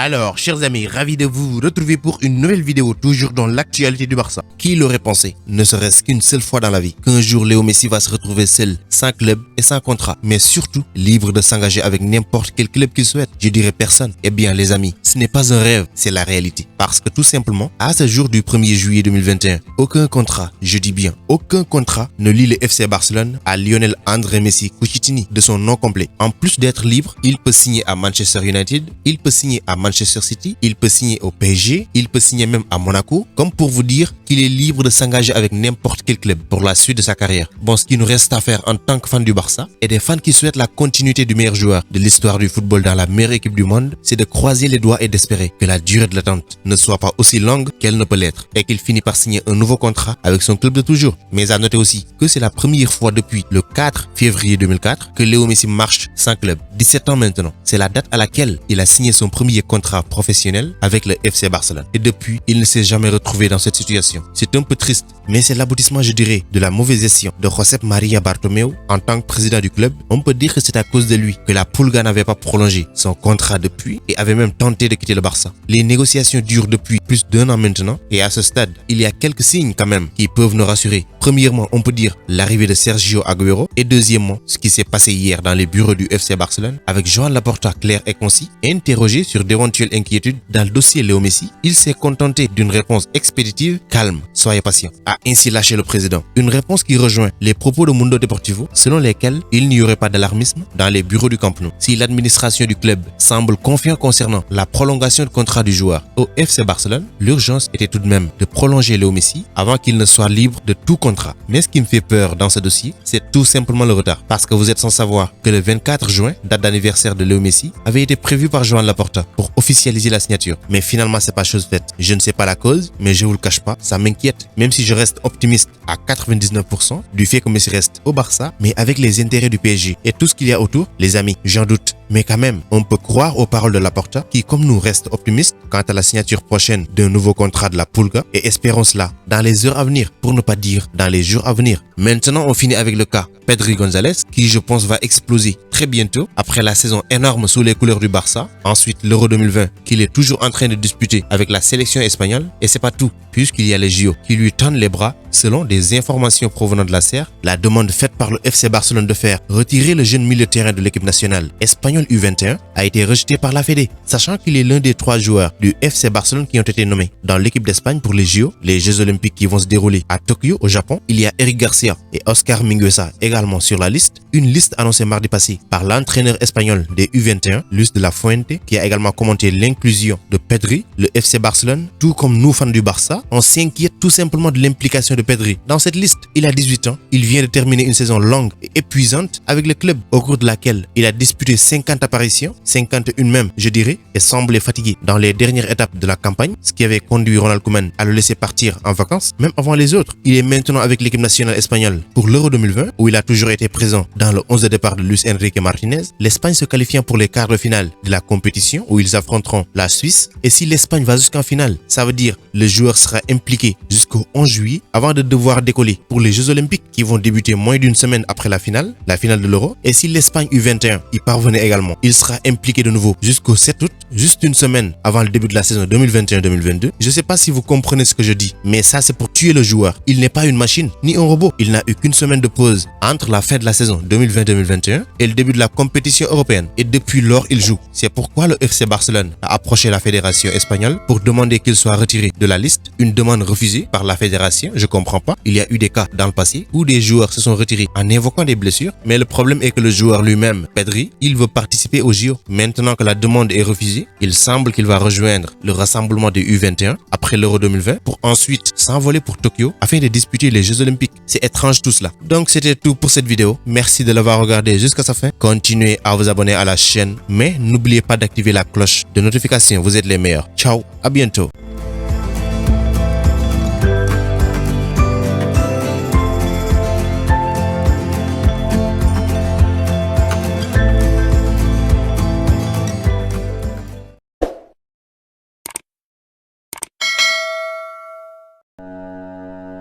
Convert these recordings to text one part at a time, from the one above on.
Alors, chers amis, ravi de vous retrouver pour une nouvelle vidéo, toujours dans l'actualité du Barça. Qui l'aurait pensé, ne serait-ce qu'une seule fois dans la vie, qu'un jour Léo Messi va se retrouver seul, sans club et sans contrat, mais surtout libre de s'engager avec n'importe quel club qu'il souhaite. Je dirais personne. Eh bien les amis, ce n'est pas un rêve, c'est la réalité. Parce que tout simplement, à ce jour du 1er juillet 2021, aucun contrat, je dis bien, aucun contrat ne lie le FC Barcelone à Lionel André Messi Couchitini de son nom complet. En plus d'être libre, il peut signer à Manchester United, il peut signer à Manchester City, il peut signer au PSG, il peut signer même à Monaco, comme pour vous dire qu'il est libre de s'engager avec n'importe quel club pour la suite de sa carrière. Bon, ce qui nous reste à faire en tant que fan du Barça et des fans qui souhaitent la continuité du meilleur joueur de l'histoire du football dans la meilleure équipe du monde, c'est de croiser les doigts et d'espérer que la durée de l'attente ne soit pas aussi longue qu'elle ne peut l'être et qu'il finit par signer un nouveau contrat avec son club de toujours. Mais à noter aussi que c'est la première fois depuis le 4 février 2004 que Léo Messi marche sans club. 17 ans maintenant. C'est la date à laquelle il a signé son premier contrat professionnel avec le FC Barcelone. Et depuis, il ne s'est jamais retrouvé dans cette situation. C'est un peu triste, mais c'est l'aboutissement, je dirais, de la mauvaise gestion de Josep Maria Bartomeu en tant que président du club. On peut dire que c'est à cause de lui que la Pulga n'avait pas prolongé son contrat depuis et avait même tenté de quitter le Barça. Les négociations durent depuis plus d'1 an maintenant et à ce stade, il y a quelques signes quand même qui peuvent nous rassurer. Premièrement, on peut dire l'arrivée de Sergio Agüero et deuxièmement, ce qui s'est passé hier dans les bureaux du FC Barcelone avec Joan Laporta clair et concis, interrogé sur d'éventuelles inquiétudes dans le dossier Léo Messi. Il s'est contenté d'une réponse expéditive, calme, soyez patient, a ainsi lâché le président. Une réponse qui rejoint les propos de Mundo Deportivo selon lesquels il n'y aurait pas d'alarmisme dans les bureaux du Camp Nou. Si l'administration du club semble confiant concernant la prolongation de contrat du joueur au FC Barcelone, l'urgence était tout de même de prolonger Léo Messi avant qu'il ne soit libre de tout contrat. Mais ce qui me fait peur dans ce dossier, c'est tout simplement le retard. Parce que vous êtes sans savoir que le 24 juin, date d'anniversaire de Léo Messi, avait été prévu par Joan Laporta pour officialiser la signature. Mais finalement, c'est pas chose faite. Je ne sais pas la cause, mais je vous le cache pas, ça m'inquiète. Même si je reste optimiste à 99% du fait que Messi reste au Barça, mais avec les intérêts du PSG et tout ce qu'il y a autour, les amis, j'en doute. Mais quand même, on peut croire aux paroles de Laporta qui, comme nous, reste optimiste quant à la signature prochaine d'un nouveau contrat de la Pulga et espérons cela dans les heures à venir, pour ne pas dire dans les jours à venir. Maintenant, on finit avec le cas Pedri González qui, je pense, va exploser très bientôt après la saison énorme sous les couleurs du Barça. Ensuite, l'Euro 2020 qu'il est toujours en train de disputer avec la sélection espagnole. Et c'est pas tout, puisqu'il y a les JO qui lui tendent les bras. Selon des informations provenant de la SER, la demande faite par le FC Barcelone de faire retirer le jeune milieu de terrain de l'équipe nationale espagnole U21 a été rejetée par la Fédé, sachant qu'il est l'un des 3 joueurs du FC Barcelone qui ont été nommés dans l'équipe d'Espagne pour les JO, les Jeux Olympiques qui vont se dérouler à Tokyo au Japon. Il y a Eric Garcia et Oscar Mingueza également sur la liste, une liste annoncée mardi passé par l'entraîneur espagnol des U21, Luis de la Fuente, qui a également commenté l'inclusion de Pedri. Le FC Barcelone, tout comme nous fans du Barça, on s'inquiète tout simplement de l'implication de Pedri dans cette liste. Il a 18 ans, il vient de terminer une saison longue et épuisante avec le club, au cours de laquelle il a disputé 50 apparitions, 51 même je dirais, et semblait fatigué dans les dernières étapes de la campagne, ce qui avait conduit Ronald Koeman à le laisser partir en vacances, même avant les autres. Il est maintenant avec l'équipe nationale espagnole pour l'Euro 2020, où il a toujours été présent dans le 11 de départ de Luis Enrique Martinez, l'Espagne se qualifiant pour les quarts de finale de la compétition où ils affronteront la Suisse. Et si l'Espagne va jusqu'en finale, ça veut dire le joueur sera impliqué jusqu'au 11 juillet avant de devoir décoller pour les Jeux Olympiques qui vont débuter moins d'une semaine après la finale de l'Euro. Et si l'Espagne U21 y parvenait également, il sera impliqué de nouveau jusqu'au 7 août, juste une semaine avant le début de la saison 2021-2022. Je sais pas si vous comprenez ce que je dis, mais ça c'est pour tuer le joueur. Il n'est pas une machine, ni un robot. Il n'a eu qu'une semaine de pause entre la fin de la saison 2020-2021 et le début de la compétition européenne. Et depuis lors, il joue. C'est pourquoi le FC Barcelone a approché la fédération espagnole pour demander qu'il soit retiré de la liste. Une demande refusée par la fédération, je comprends pas. Il y a eu des cas dans le passé où des joueurs se sont retirés en évoquant des blessures, mais le problème est que le joueur lui-même, Pedri, il veut participer aux JO. Maintenant que la demande est refusée, il semble qu'il va rejoindre le rassemblement des U21 après l'Euro 2020 pour ensuite s'envoler pour Tokyo afin de disputer les Jeux Olympiques. C'est étrange tout cela. Donc c'était tout pour cette vidéo. Merci de l'avoir regardé jusqu'à sa fin. Continuez à vous abonner à la chaîne, mais n'oubliez pas d'activer la cloche de notification. Vous êtes les meilleurs. Ciao, à bientôt.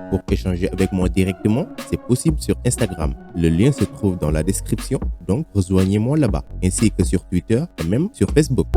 Pour échanger avec moi directement, c'est possible sur Instagram. Le lien se trouve dans la description, donc rejoignez-moi là-bas, ainsi que sur Twitter et même sur Facebook.